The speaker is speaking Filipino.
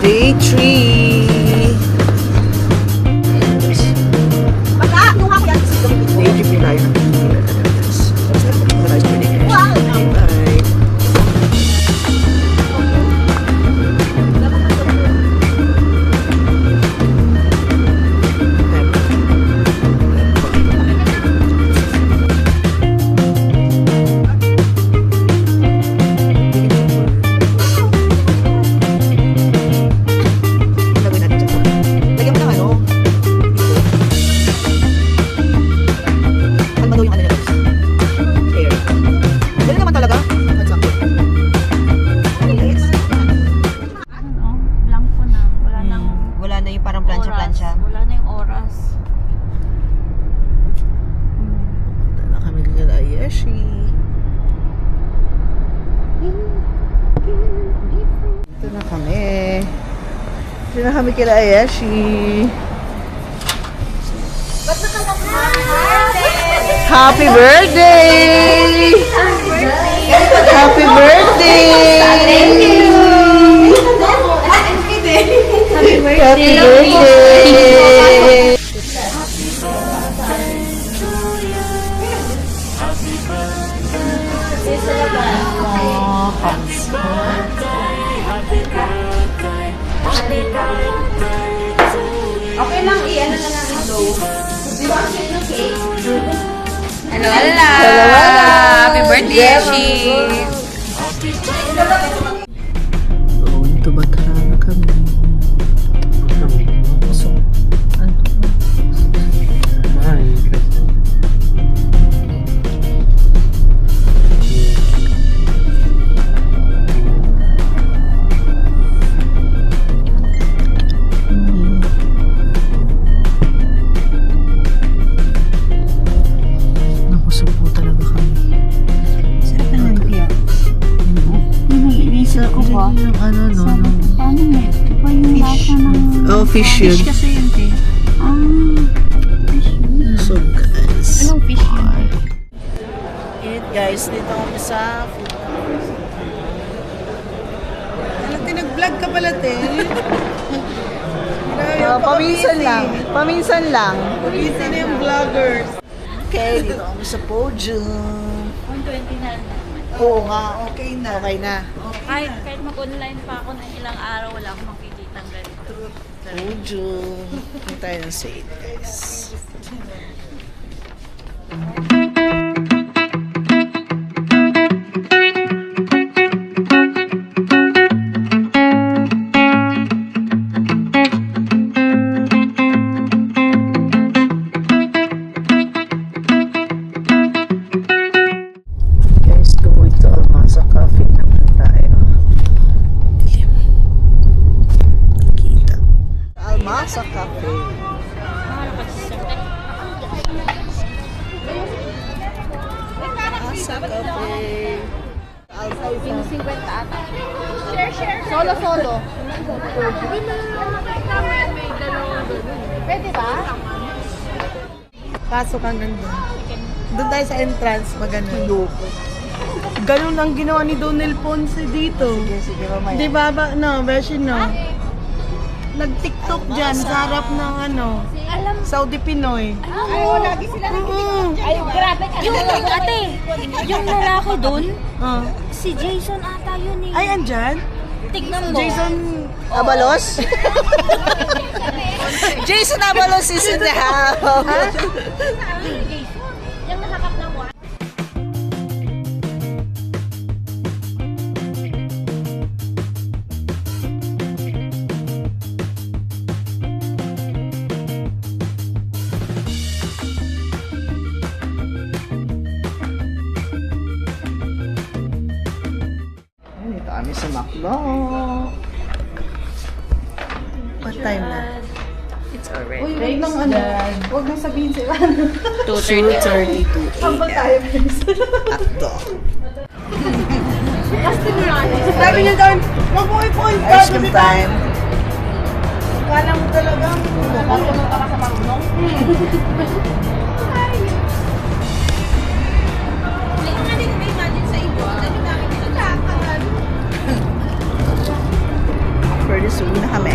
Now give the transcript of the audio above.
Day 3. Day 3 po tayo ng Bye. Dito na kami kila Ayashi. Happy birthday! Happy birthday! Thank you! Happy birthday! Okay lang, i-ano na lang ito. Di ba kasi yung cake? Hello, hello! Happy birthday, Ashi! Doon, tubagha na kami. So, nabusog po talaga kami. Sarap naman kaya. Inisal ko ba? Yung ano, no? Paano nga? Iba yung lasa ng... Oh, fish yun. Fish kasi yun, te. Fish yun. So, guys. Anong fish yun? Init, guys. Dito kami sa food. Ano, tinag-vlog ka pala, te? Paminsan lang. Paminsan lang. Paminsan na yung vloggers. Okay, dito kami sa podium. 120 na naman. Oo nga, okay na. Okay na. Kahit mag-online pa ako ng ilang araw, wala akong makikita ng ganito. Podium. Punta tayo ng sale, guys. Guys, going to Almasa Cafe naman tayo. Dilim. Kita. Almasa Cafe. Almasa Cafe. Yung 50 ata. Share. Solo. Pwede ba? Pasok hanggang doon. Doon tayo sa entrance, magano. Ganun ang ginawa ni Donel Ponce dito. Sige, mamaya. Di ba no, Beshi, no? Nag-tiktok dyan sa harap ng Saudi Pinoy. Ay, lagi sila Ay, grabe ka. Yung ate, yung lalaki dun, Oh. si Jason ata yun eh. Ay, andyan? Tignan mo. Jason Abalos? Jason Abalos is in the house. Yung nakakap ng one. Dito kami sa Maklo. What time na? It's already. Uy, huwag nang sabihin sila. 2:32 Sambal a.m. tayo, guys. Akto. Sabi niya doon, mag-point ka. Ice cream time. Kala mo talaga, marunong ka sa marunong. Pwede guys, uwi na kami.